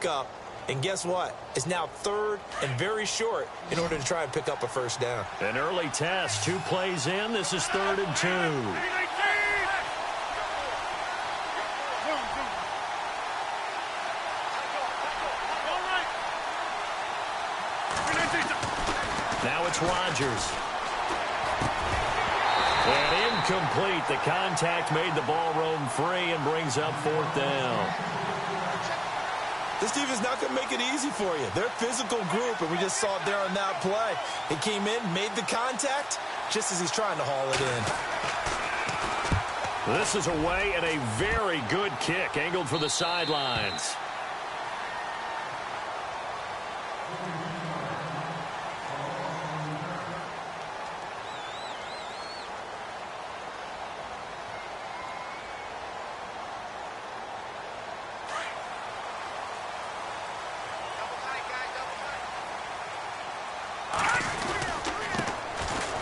up. And guess what? It's now third and very short in order to try and pick up a first down. An early test. 2 plays in. This is 3rd and 2. Now it's Rodgers. And incomplete. The contact made the ball roam free and brings up 4th down. This defense is not going to make it easy for you. They're a physical group, and we just saw it there on that play. He came in, made the contact, just as he's trying to haul it in. This is away and a very good kick, angled for the sidelines.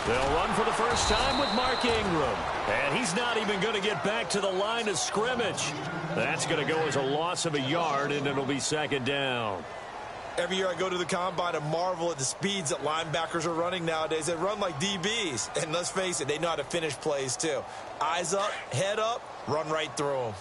They'll run for the first time with Mark Ingram. And he's not even going to get back to the line of scrimmage. That's going to go as a loss of a yard, and it'll be 2nd down. Every year I go to the combine and marvel at the speeds that linebackers are running nowadays. They run like DBs. And let's face it, they know how to finish plays too. Eyes up, head up, run right through them.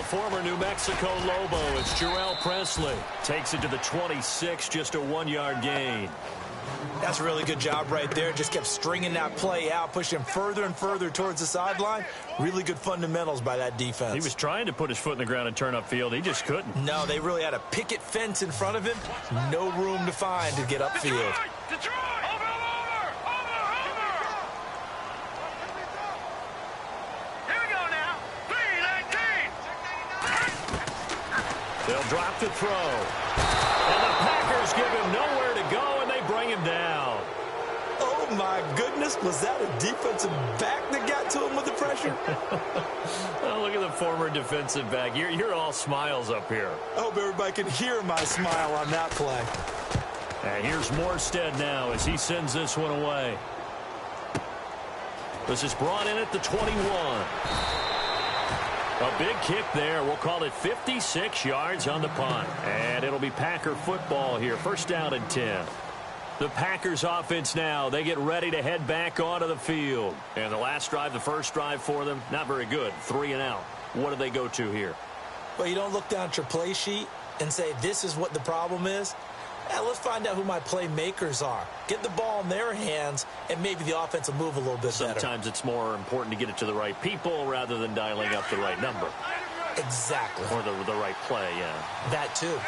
Former New Mexico Lobo, it's Jarrell Presley. Takes it to the 26, just a 1-yard gain. That's a really good job right there. Just kept stringing that play out, pushing further and further towards the sideline. Really good fundamentals by that defense. He was trying to put his foot in the ground and turn upfield. He just couldn't. No, they really had a picket fence in front of him. No room to find to get upfield. Detroit! They'll drop the throw. And the Packers give him nowhere to go, and they bring him down. Oh, my goodness. Was that a defensive back that got to him with the pressure? Oh, look at the former defensive back. You're all smiles up here. I hope everybody can hear my smile on that play. And here's Morstead now as he sends this one away. This is brought in at the 21. A big kick there. We'll call it 56 yards on the punt. And it'll be Packer football here. 1st down and 10. The Packers offense now. They get ready to head back onto the field. And the last drive, the first drive for them, not very good. 3 and out. What do they go to here? Well, you don't look down at your play sheet and say, this is what the problem is. Now, let's find out who my playmakers are. Get the ball in their hands, and maybe the offense will move a little bit better. Sometimes it's more important to get it to the right people rather than dialing up the right number. Exactly. Or the right play, yeah. That, too.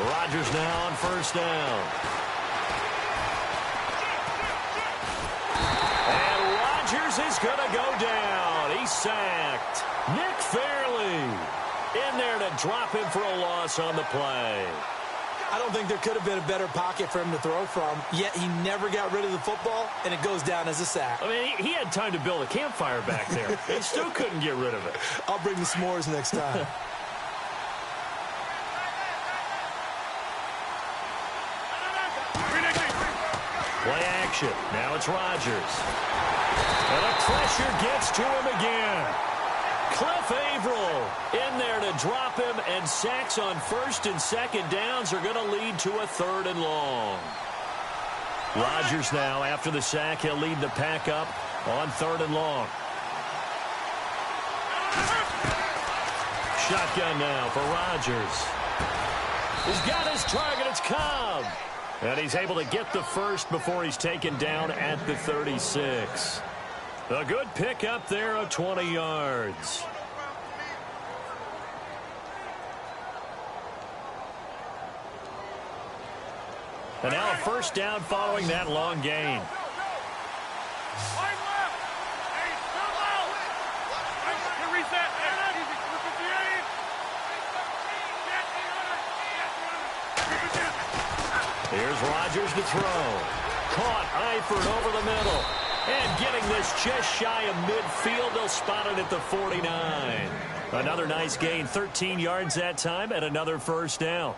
Rodgers now on 1st down. Is going to go down. He's sacked. Nick Fairley in there to drop him for a loss on the play. I don't think there could have been a better pocket for him to throw from, yet he never got rid of the football, and it goes down as a sack. I mean, he had time to build a campfire back there. He still couldn't get rid of it. I'll bring the s'mores next time. Play action. Now it's Rodgers. And the pressure gets to him again. Cliff Averill in there to drop him, and sacks on 1st and 2nd downs are going to lead to a 3rd and long. Rodgers now, after the sack, he'll lead the pack up on 3rd and long. Shotgun now for Rodgers. He's got his target. It's Cobb. And he's able to get the first before he's taken down at the 36. A good pick up there of 20 yards. And now a 1st down following that long gain. Here's Rodgers to throw. caught. Eifert over the middle. And getting this just shy of midfield. They'll spot it at the 49. Another nice gain, 13 yards that time, and another first down.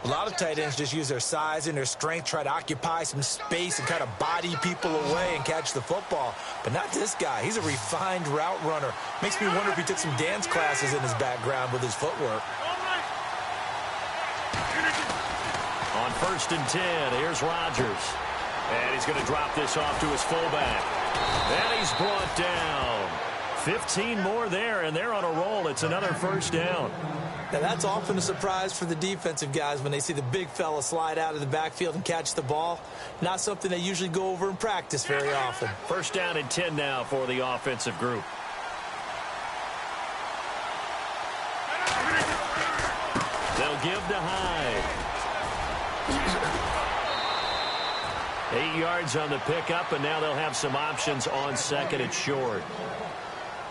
A lot of tight ends just use their size and their strength, try to occupy some space and kind of body people away and catch the football. But not this guy. He's a refined route runner. Makes me wonder if he took some dance classes in his background with his footwork. On 1st and 10, here's Rodgers. And he's going to drop this off to his fullback. And he's brought down. 15 more there, and they're on a roll. It's another first down. Now, that's often a surprise for the defensive guys when they see the big fella slide out of the backfield and catch the ball. Not something they usually go over in practice very often. First down and 10 now for the offensive group. They'll give to Hyde. 8 yards on the pickup, and now they'll have some options on second and short.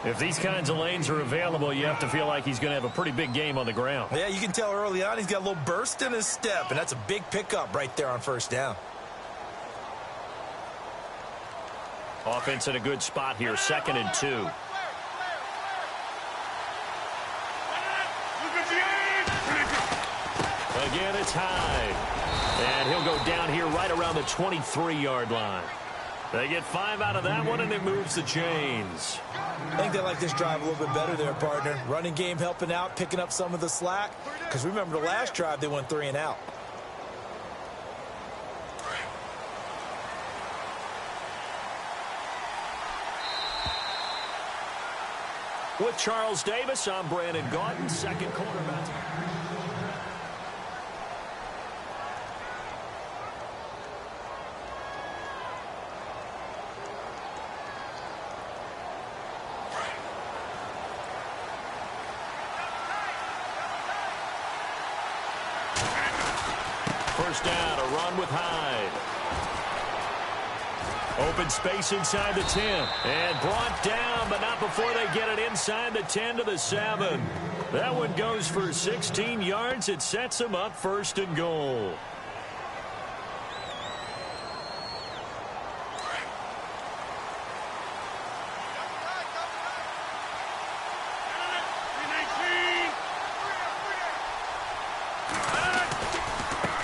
If these kinds of lanes are available, you have to feel like he's going to have a pretty big game on the ground. Yeah, you can tell early on he's got a little burst in his step, and that's a big pickup right there on first down. Offense in a good spot here, 2nd and 2. Again, it's Hyde. And he'll go down here right around the 23-yard line. They get 5 out of that one, and it moves the chains. I think they like this drive a little bit better there, partner. Running game helping out, picking up some of the slack. Because remember the last drive, they went 3 and out. With Charles Davis, I'm Brandon Gaudin, second quarterback. First down, a run with Hyde. Open space inside the 10. And brought down, but not before they get it inside the 10 to the 7. That one goes for 16 yards. It sets them up 1st and goal.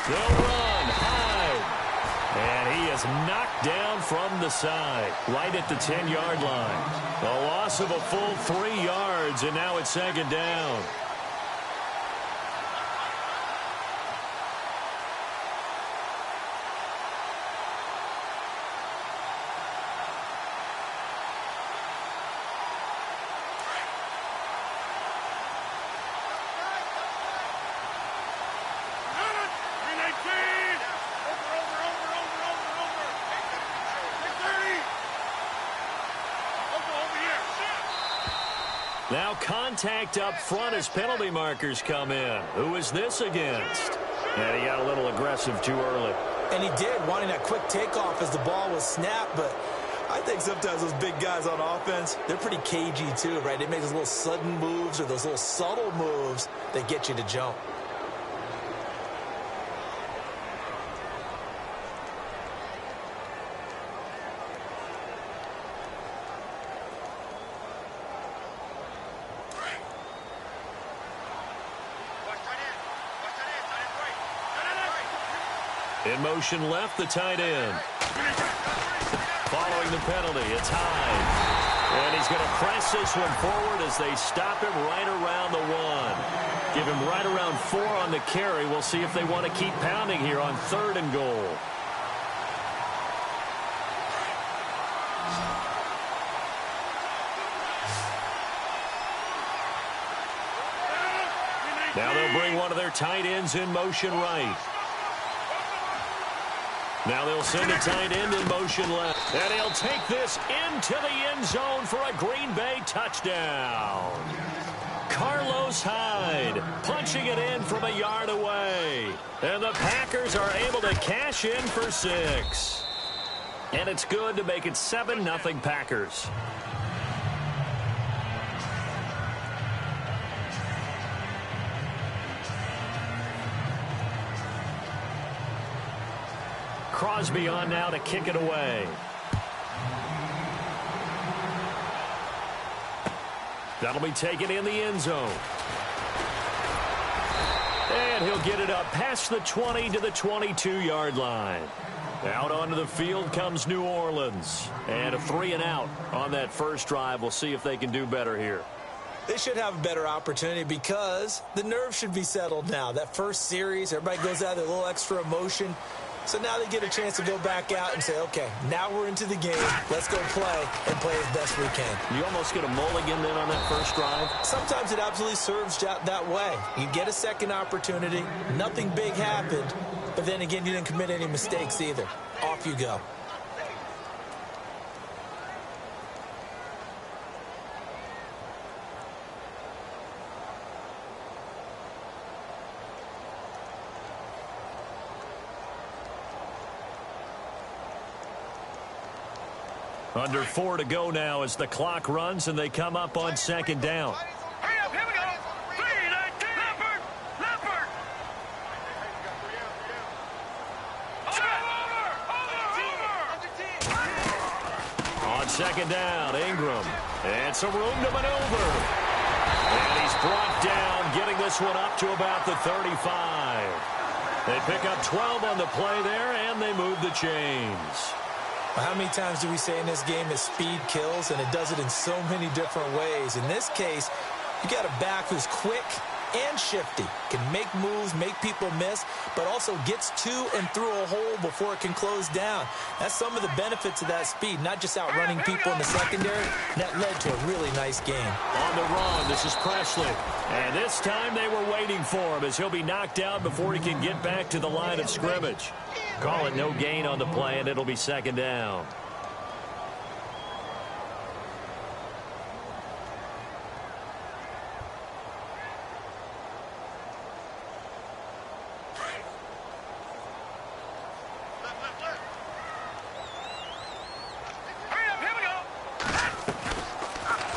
They'll run. Hyde. And he is knocked down from the side, right at the 10-yard line. A loss of a full 3 yards, and now it's 2nd down. Now contact up front as penalty markers come in. Who is this against? And he got a little aggressive too early. And he did, wanting that quick takeoff as the ball was snapped. But I think sometimes those big guys on offense, they're pretty cagey too, right? They make those little sudden moves or those little subtle moves that get you to jump. In motion left, the tight end. Following the penalty, it's Hyde. And he's going to press this one forward as they stop him right around the 1. Give him right around 4 on the carry. We'll see if they want to keep pounding here on 3rd and goal. Now they'll bring one of their tight ends in motion right. Now they'll send a tight end in motion left. And he'll take this into the end zone for a Green Bay touchdown. Carlos Hyde punching it in from a yard away. And the Packers are able to cash in for 6. And it's good to make it 7-0 Packers. Crosby on now to kick it away. That'll be taken in the end zone. And he'll get it up past the 20 to the 22-yard line. Out onto the field comes New Orleans. And a 3-and-out on that first drive. We'll see if they can do better here. They should have a better opportunity because the nerves should be settled now. That first series, everybody goes out with a little extra emotion. So now they get a chance to go back out and say, okay, now we're into the game. Let's go play and play as best we can. You almost get a mulligan then on that first drive? Sometimes it absolutely serves that way. You get a second opportunity. Nothing big happened. But then again, you didn't commit any mistakes either. Off you go. Under 4 to go now as the clock runs and they come up on second down. Hurry up, here we go. 3-19. Leopard. On second down, Ingram. And some room to maneuver. And he's brought down, getting this one up to about the 35. They pick up 12 on the play there, and they move the chains. How many times do we say in this game that speed kills, and it does it in so many different ways? In this case, you got a back who's quick and shifty, can make moves, make people miss, but also gets to and through a hole before it can close down. That's some of the benefits of that speed, not just outrunning people in the secondary. That led to a really nice game. On the run, this is Presley. And this time they were waiting for him as he'll be knocked out before he can get back to the line of scrimmage. Call it no gain on the play, and it'll be second down.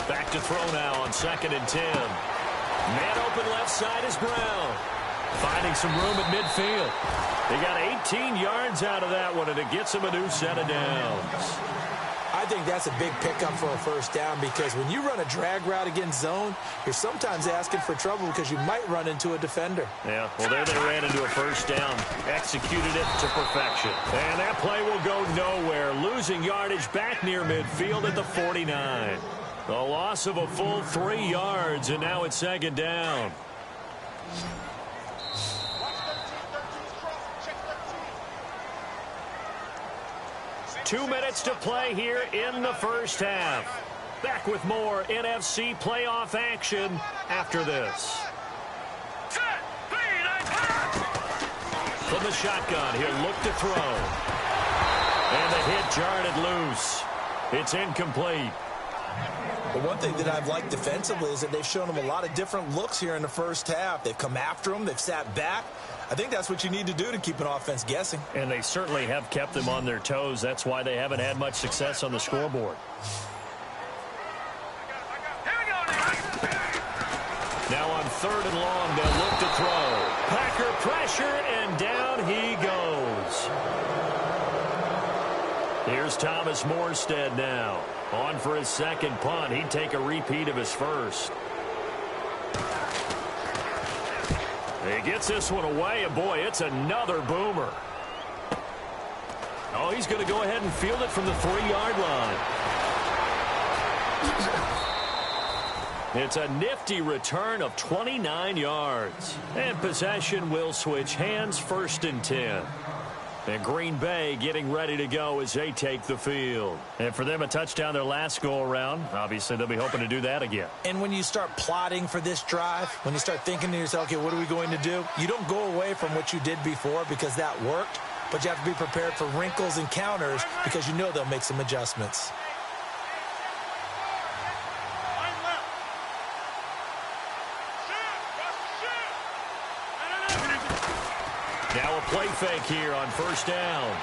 Back to throw now on 2nd and 10. Man open left side is Brown. Finding some room at midfield. They got 18 yards out of that one, and it gets them a new set of downs. I think that's a big pickup for a first down because when you run a drag route against zone, you're sometimes asking for trouble because you might run into a defender. Yeah, well, there they ran into a first down. Executed it to perfection. And that play will go nowhere. Losing yardage back near midfield at the 49. A loss of a full 3 yards, and now it's second down. Two minutes to play here in the first half. Back with more NFC playoff action after this. From the shotgun, he'll look to throw. And the hit jarred it loose. It's incomplete. But one thing that I've liked defensively is that they've shown him a lot of different looks here in the first half. They've come after him. They've sat back. I think that's what you need to do to keep an offense guessing. And they certainly have kept them on their toes. That's why they haven't had much success on the scoreboard. Now on 3rd and long, they'll look to throw. Packer pressure, and down he goes. Here's Thomas Morstead now. On for his second punt. He'd take a repeat of his first. He gets this one away, and boy, it's another boomer. Oh, he's going to go ahead and field it from the 3-yard line. It's a nifty return of 29 yards. And possession will switch hands, 1st and 10. And Green Bay getting ready to go as they take the field. And for them, a touchdown their last go-around. Obviously, they'll be hoping to do that again. And when you start plotting for this drive, when you start thinking to yourself, okay, what are we going to do? You don't go away from what you did before because that worked, but you have to be prepared for wrinkles and counters because you know they'll make some adjustments. Now a play fake here on 1st down.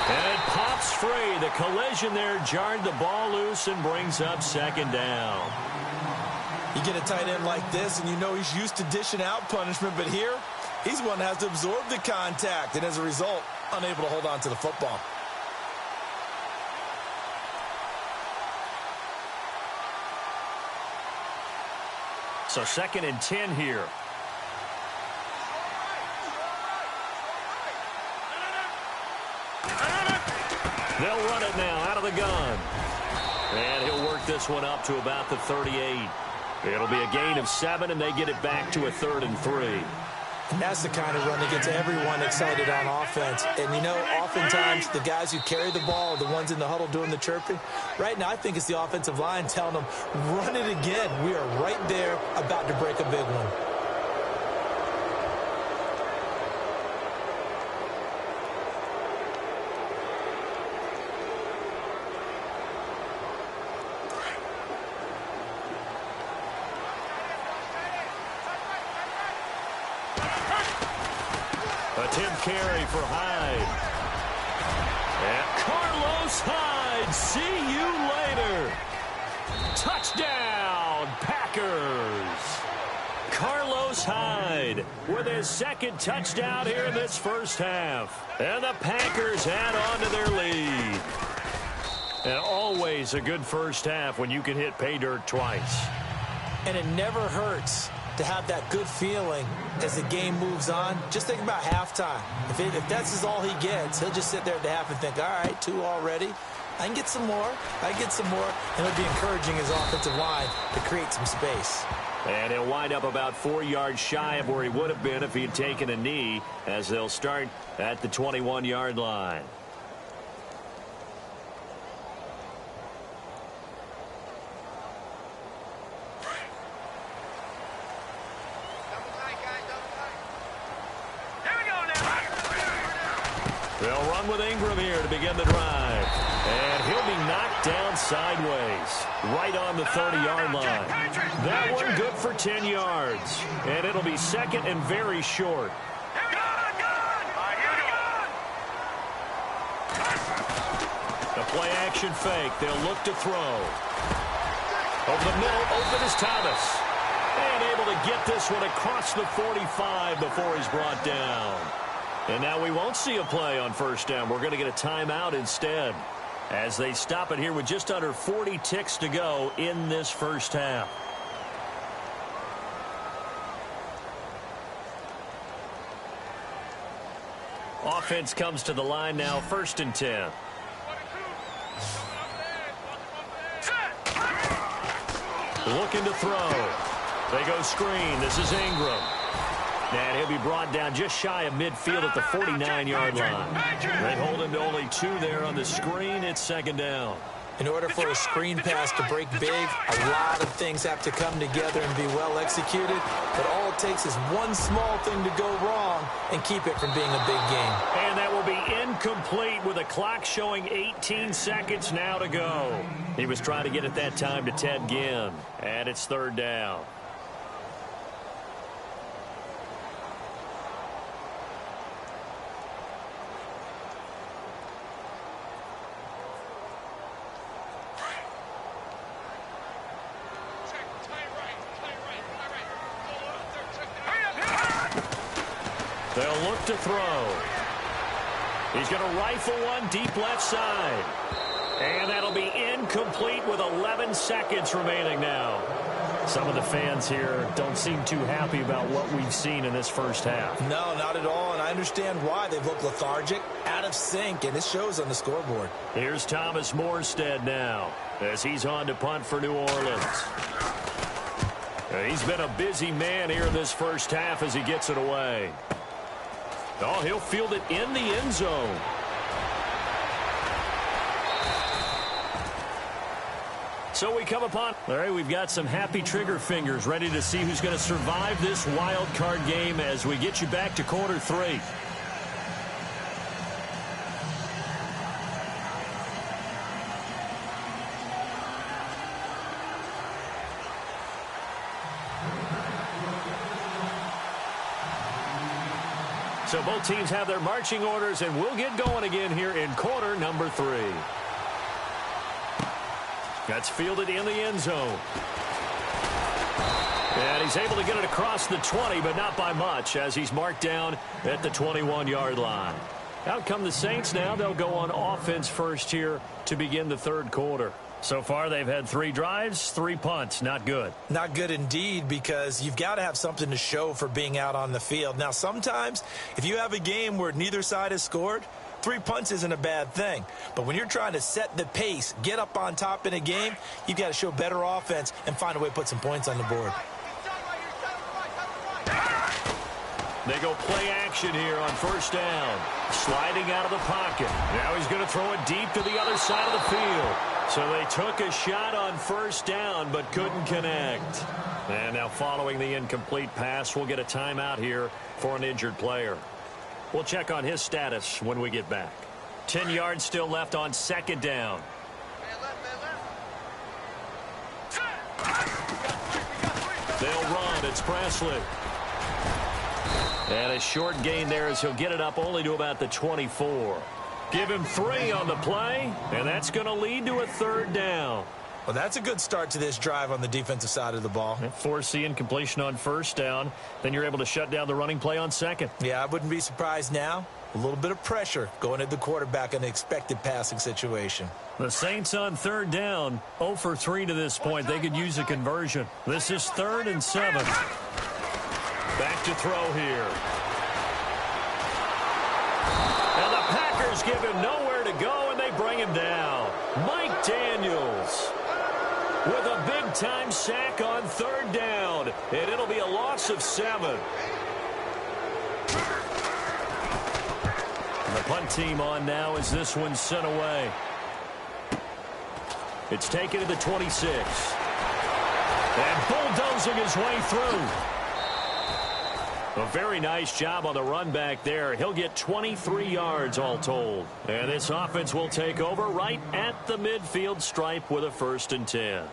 And it pops free. The collision there jarred the ball loose and brings up 2nd down. You get a tight end like this, and you know he's used to dishing out punishment, but here, he's one that has to absorb the contact, and as a result, unable to hold on to the football. So 2nd and 10 here. They'll run it now out of the gun. And he'll work this one up to about the 38. It'll be a gain of 7, and they get it back to a 3rd and 3. And that's the kind of run that gets everyone excited on offense. And, you know, oftentimes the guys who carry the ball are the ones in the huddle doing the chirping. Right now, I think it's the offensive line telling them, run it again. We are right there about to break a big one. Attempt carry for Hyde. And Carlos Hyde, see you later. Touchdown, Packers. Carlos Hyde with his 2nd touchdown here in this first half. And the Packers add on to their lead. And always a good first half when you can hit pay dirt twice. And it never hurts to have that good feeling as the game moves on. Just think about halftime. If that's all he gets, he'll just sit there at the half and think, all right, 2 already. I can get some more. I can get some more. And it'll be encouraging his offensive line to create some space. And he'll wind up about 4 yards shy of where he would have been if he had taken a knee, as they'll start at the 21-yard line. They'll run with Ingram here to begin the drive. And he'll be knocked down sideways, right on the 30-yard line. That one good for 10 yards. And it'll be 2nd and very short. The play action fake. They'll look to throw. Over the middle, open is Thomas. And able to get this one across the 45 before he's brought down. And now we won't see a play on 1st down. We're going to get a timeout instead, as they stop it here with just under 40 ticks to go in this first half. Offense comes to the line now, 1st and 10. Looking to throw. They go screen. This is Ingram. And he'll be brought down just shy of midfield at the 49-yard line. They hold him to only 2 there on the screen. It's 2nd down. In order for a screen pass to break big, a lot of things have to come together and be well executed. But all it takes is one small thing to go wrong and keep it from being a big game. And that will be incomplete with a clock showing 18 seconds now to go. He was trying to get it that time to Ted Ginn. And it's 3rd down. They'll look to throw. He's going to rifle one deep left side. And that'll be incomplete with 11 seconds remaining now. Some of the fans here don't seem too happy about what we've seen in this first half. No, not at all, and I understand why. They've looked lethargic, out of sync, and it shows on the scoreboard. Here's Thomas Morstead now as he's on to punt for New Orleans. He's been a busy man here in this first half as he gets it away. Oh, he'll field it in the end zone. So we come upon, all right, we've got some happy trigger fingers ready to see who's going to survive this wild card game as we get you back to quarter 3. So both teams have their marching orders, and we'll get going again here in quarter number 3. That's fielded in the end zone. And he's able to get it across the 20, but not by much, as he's marked down at the 21-yard line. Out come the Saints now. They'll go on offense first here to begin the third quarter. So far, they've had 3 drives, 3 punts. Not good. Not good indeed, because you've got to have something to show for being out on the field. Now, sometimes, if you have a game where neither side has scored, 3 punts isn't a bad thing. But when you're trying to set the pace, get up on top in a game, you've got to show better offense and find a way to put some points on the board. They go play action here on first down. Sliding out of the pocket. Now he's going to throw it deep to the other side of the field. So they took a shot on first down but couldn't connect. And now following the incomplete pass, we'll get a timeout here for an injured player. We'll check on his status when we get back. 10 yards still left on second down. They'll run. It's Presley. And a short gain there as he'll get it up only to about the 24. Give him 3 on the play, and that's going to lead to a third down. Well, that's a good start to this drive on the defensive side of the ball. Force the incompletion on first down. Then you're able to shut down the running play on second. Yeah, I wouldn't be surprised now. A little bit of pressure going at the quarterback in an expected passing situation. The Saints on third down, 0 for 3 to this point. They could use a conversion. This is 3rd and 7. Back to throw here. And the Packers give him nowhere to go, and they bring him down. Mike Daniels with a big-time sack on third down, and it'll be a loss of 7. And the punt team on now as this one's sent away. It's taken to the 26. And bulldozing his way through. A very nice job on the run back there. He'll get 23 yards all told. And this offense will take over right at the midfield stripe with a 1st and 10.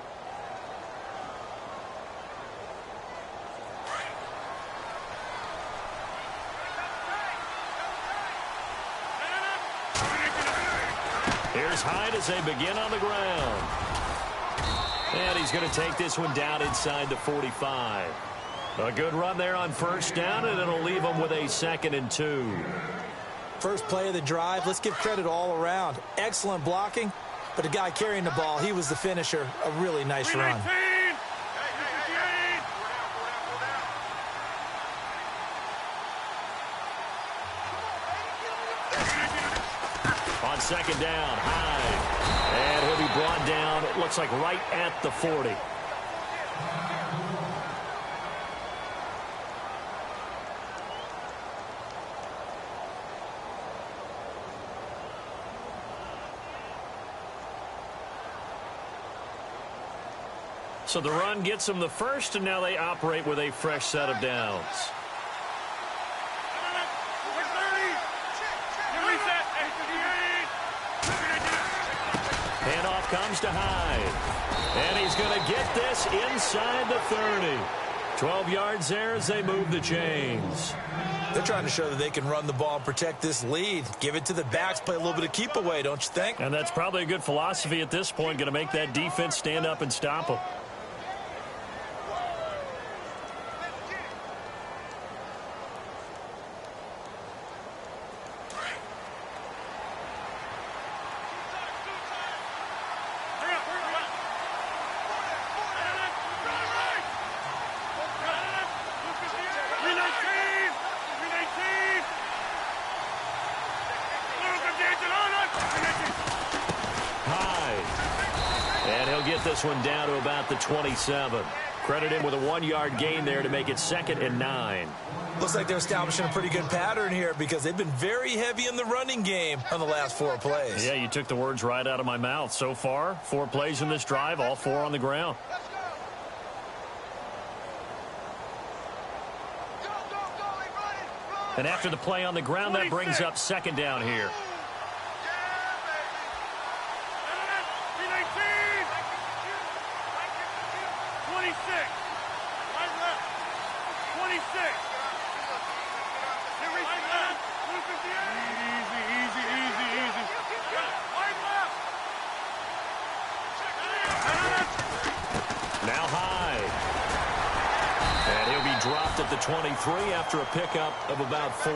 Here's Hyde as they begin on the ground. And he's going to take this one down inside the 45. A good run there on first down, and it'll leave them with a 2nd and 2. First play of the drive, let's give credit all around. Excellent blocking, but the guy carrying the ball, he was the finisher. A really nice run. On second down, Hyde. And he'll be brought down, it looks like right at the 40. So the run gets them the first, and now they operate with a fresh set of downs. Handoff comes to Hyde. And he's going to get this inside the 30. 12 yards there as they move the chains. They're trying to show that they can run the ball and protect this lead. Give it to the backs, play a little bit of keep away, don't you think? And that's probably a good philosophy at this point, going to make that defense stand up and stop them. This one down to about the 27. Credit him with a 1-yard gain there to make it 2nd and 9. Looks like they're establishing a pretty good pattern here because they've been very heavy in the running game on the last 4 plays. Yeah, you took the words right out of my mouth. So far, 4 plays in this drive, all 4 on the ground. And after the play on the ground, that brings up 2nd down here. Dropped at the 23 after a pickup of about 4.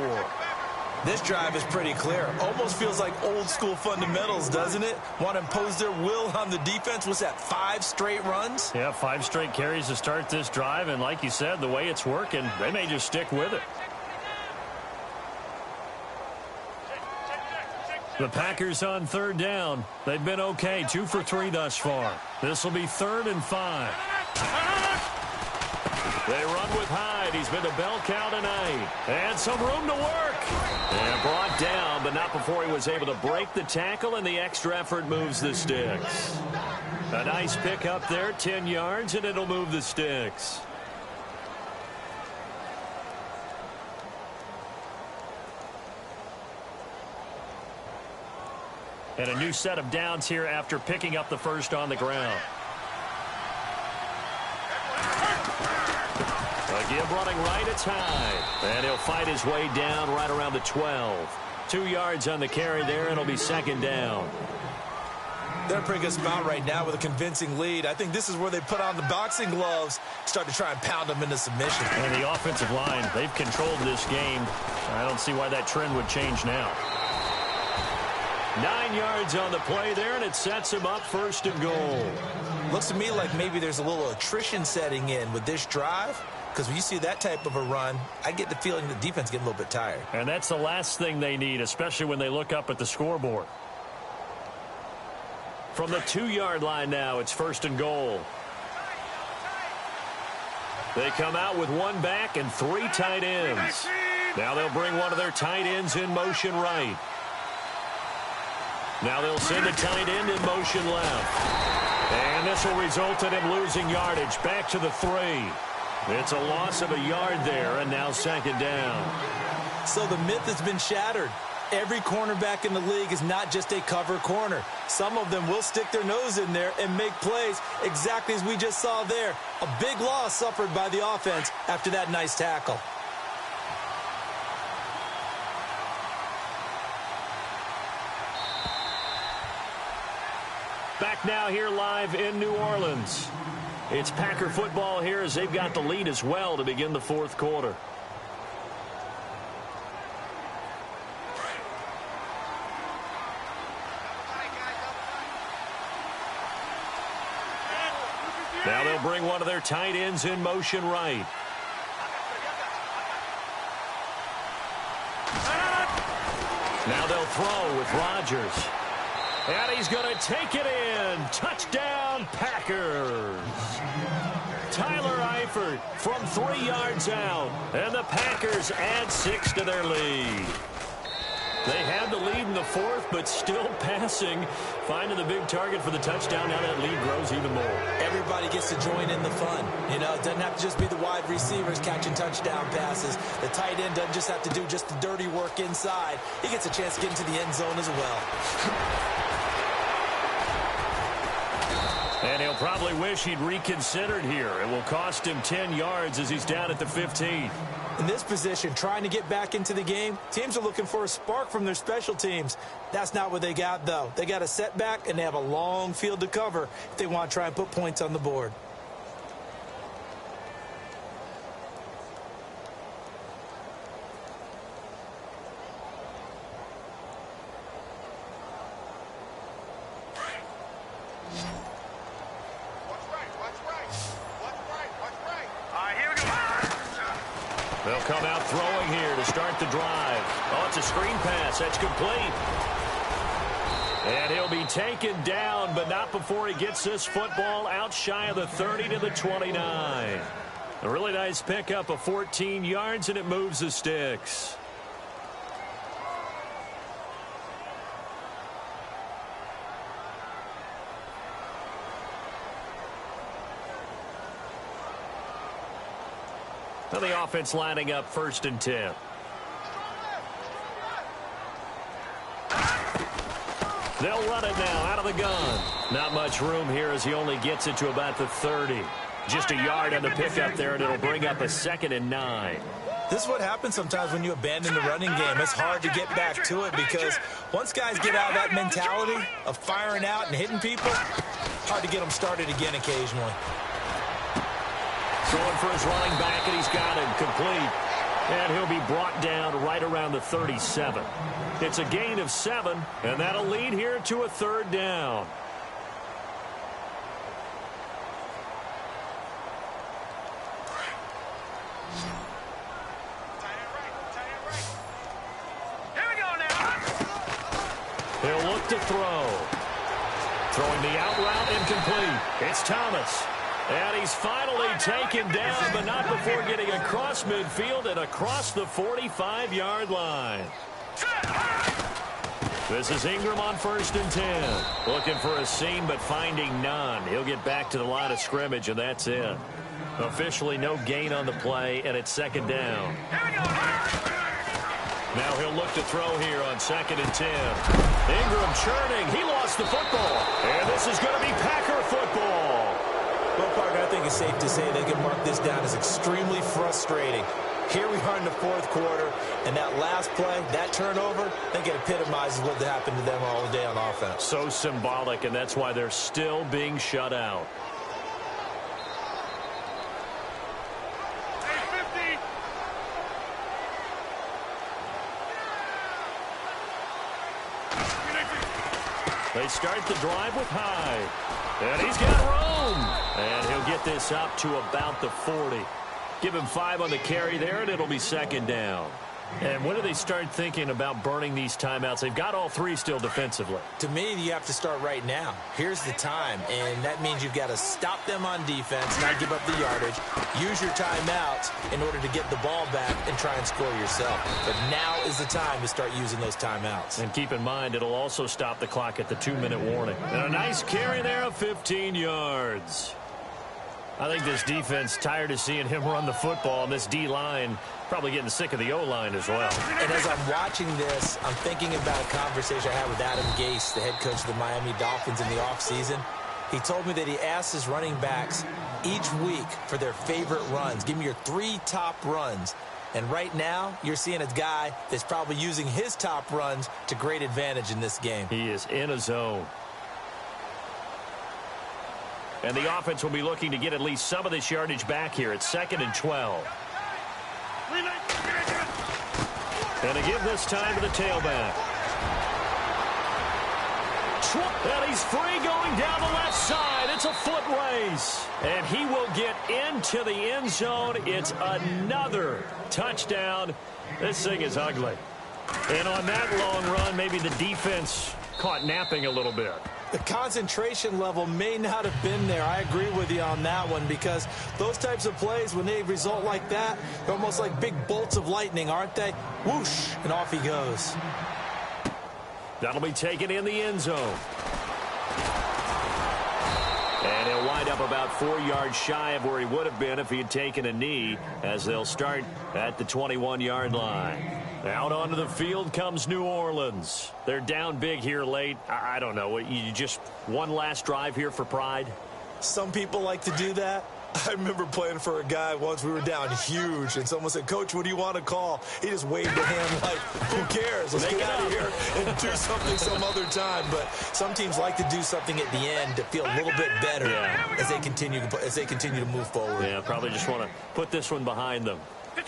This drive is pretty clear. Almost feels like old school fundamentals, doesn't it? Want to impose their will on the defense. What's that, 5 straight runs? Yeah, 5 straight carries to start this drive. And like you said, the way it's working, they may just stick with it. The Packers on 3rd down. They've been okay, 2 for 3 thus far. This will be 3rd and 5. They run with Hyde. He's been a bell cow tonight. And some room to work. And brought down, but not before he was able to break the tackle, and the extra effort moves the sticks. A nice pick up there, 10 yards, and it'll move the sticks. And a new set of downs here after picking up the first on the ground. Again, running right, it's Hyde. And he'll fight his way down right around the 12. 2 yards on the carry there, and it'll be 2nd down. They're in a pretty good spot right now with a convincing lead. I think this is where they put on the boxing gloves, start to try and pound them into submission. And the offensive line, they've controlled this game. I don't see why that trend would change now. 9 yards on the play there, and it sets him up 1st and goal. Looks to me like maybe there's a little attrition setting in with this drive, because when you see that type of a run, I get the feeling the defense getting a little bit tired. And that's the last thing they need, especially when they look up at the scoreboard. From the 2-yard line now, it's 1st and goal. They come out with 1 back and 3 tight ends. Now they'll bring one of their tight ends in motion right. Now they'll send a tight end in motion left. And this will result in him losing yardage. Back to the 3. It's a loss of a yard there, and now 2nd down. So the myth has been shattered. Every cornerback in the league is not just a cover corner. Some of them will stick their nose in there and make plays exactly as we just saw there. A big loss suffered by the offense after that nice tackle. Back now here live in New Orleans. It's Packer football here as they've got the lead as well to begin the 4th quarter. Now they'll bring one of their tight ends in motion right. Now they'll throw with Rodgers. And he's going to take it in. Touchdown, Packers. Tyler Eifert from 3 yards out. And the Packers add 6 to their lead. They had the lead in the 4th, but still passing. Finding the big target for the touchdown. Now that lead grows even more. Everybody gets to join in the fun. You know, it doesn't have to just be the wide receivers catching touchdown passes. The tight end doesn't just have to do just the dirty work inside. He gets a chance to get into the end zone as well. And he'll probably wish he'd reconsidered here. It will cost him 10 yards as he's down at the 15. In this position, trying to get back into the game, teams are looking for a spark from their special teams. That's not what they got, though. They got a setback, and they have a long field to cover if they want to try and put points on the board. They'll come out throwing here to start the drive. Oh, it's a screen pass. That's complete. And he'll be taken down, but not before he gets this football out shy of the 30 to the 29. A really nice pickup of 14 yards, and it moves the sticks. Now the offense lining up 1st and 10. They'll run it now out of the gun. Not much room here as he only gets it to about the 30. Just a yard on the pickup there, and it'll bring up a 2nd and 9. This is what happens sometimes when you abandon the running game. It's hard to get back to it because once guys get out of that mentality of firing out and hitting people, hard to get them started again occasionally. Going for his running back, and he's got him complete. And he'll be brought down right around the 37. It's a gain of 7, and that'll lead here to a 3rd down. Here we go now. He'll look to throw. Throwing the out route incomplete. It's Thomas. And he's finally taken down, but not before getting across midfield and across the 45-yard line. This is Ingram on 1st and 10. Looking for a seam, but finding none. He'll get back to the line of scrimmage, and that's it. Officially no gain on the play, and it's 2nd down. Now he'll look to throw here on 2nd and 10. Ingram churning. He lost the football. And this is going to be Packer football. Well, Parker, I think it's safe to say they can mark this down as extremely frustrating. Here we are in the 4th quarter, and that last play, that turnover, I think it epitomizes what happened to them all day on offense. So symbolic, and that's why they're still being shut out. They start the drive with Hyde. And he's got room. And he'll get this up to about the 40. Give him 5 on the carry there, and it'll be 2nd down. And when do they start thinking about burning these timeouts? They've got all 3 still defensively. To me, you have to start right now. Here's the time, and that means you've got to stop them on defense, not give up the yardage, use your timeouts in order to get the ball back and try and score yourself. But now is the time to start using those timeouts. And keep in mind, it'll also stop the clock at the 2-minute warning. And a nice carry there of 15 yards. I think this defense tired of seeing him run the football, and this D-line probably getting sick of the O-line as well. And as I'm watching this, I'm thinking about a conversation I had with Adam Gase, the head coach of the Miami Dolphins, in the offseason. He told me that he asked his running backs each week for their favorite runs. Give me your 3 top runs. And right now, you're seeing a guy that's probably using his top runs to great advantage in this game. He is in a zone. And the offense will be looking to get at least some of this yardage back here at 2nd and 12. And to give this time to the tailback. And he's free going down the left side. It's a foot race. And he will get into the end zone. It's another touchdown. This thing is ugly. And on that long run, maybe the defense caught napping a little bit. The concentration level may not have been there. I agree with you on that one, because those types of plays, when they result like that, they're almost like big bolts of lightning, aren't they? Whoosh, and off he goes. That'll be taken in the end zone. And he'll wind up about 4 yards shy of where he would have been if he had taken a knee, as they'll start at the 21-yard line. Out onto the field comes New Orleans. They're down big here late. I don't know. You just one last drive here for pride? Some people like to do that. I remember playing for a guy once. We were down huge, and someone said, "Coach, what do you want to call?" He just waved a hand like, "Who cares? Let's get out of here and do something some other time." But some teams like to do something at the end to feel a little bit better as they continue to move forward. Yeah, probably just want to put this one behind them.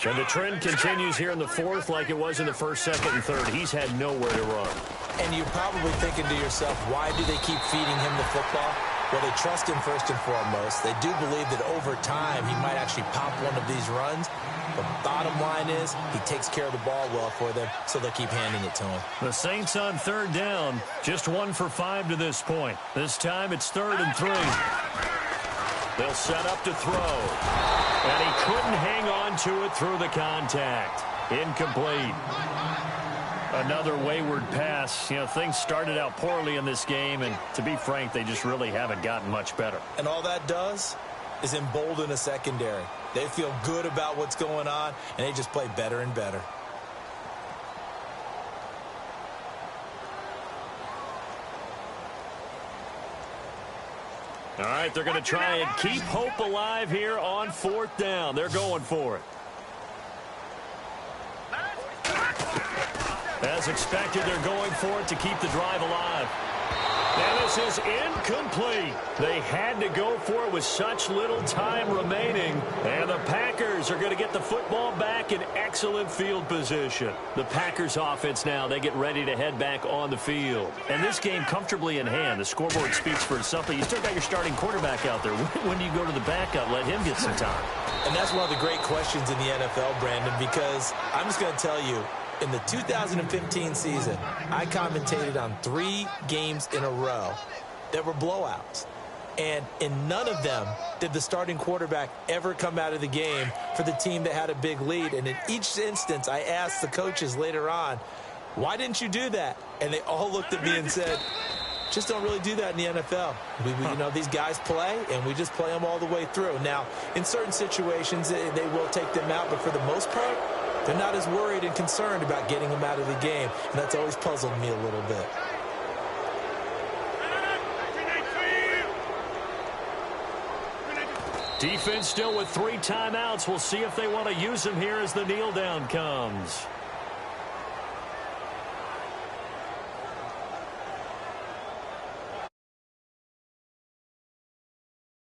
And the trend continues here in the 4th like it was in the 1st, 2nd, and 3rd. He's had nowhere to run. And you're probably thinking to yourself, why do they keep feeding him the football? Well, they trust him first and foremost. They do believe that over time he might actually pop one of these runs. The bottom line is he takes care of the ball well for them, so they'll keep handing it to him. The Saints on 3rd down, just 1 for 5 to this point. This time it's 3rd and 3. They'll set up to throw. And he couldn't hang on to it through the contact. Incomplete. Another wayward pass. You know, things started out poorly in this game, and to be frank, they just really haven't gotten much better. And all that does is embolden a secondary. They feel good about what's going on, and they just play better and better. All right, they're going to try and keep hope alive here on 4th down. They're going for it. As expected, they're going for it to keep the drive alive. And this This is incomplete. They had to go for it with such little time remaining. And the Packers are going to get the football back in excellent field position. The Packers offense now, they get ready to head back on the field. And this game comfortably in hand. The scoreboard speaks for itself, but you still got your starting quarterback out there. When do you go to the backup? Let him get some time. And that's one of the great questions in the NFL, Brandon, because I'm just going to tell you, in the 2015 season, I commentated on 3 games in a row that were blowouts. And in none of them did the starting quarterback ever come out of the game for the team that had a big lead. And in each instance, I asked the coaches later on, why didn't you do that? And they all looked at me and said, just don't really do that in the NFL. You know, these guys play, and we just play them all the way through. Now, in certain situations, they will take them out, but for the most part, they're not as worried and concerned about getting them out of the game, and that's always puzzled me a little bit. Defense still with 3 timeouts. We'll see if they want to use them here as the kneel down comes.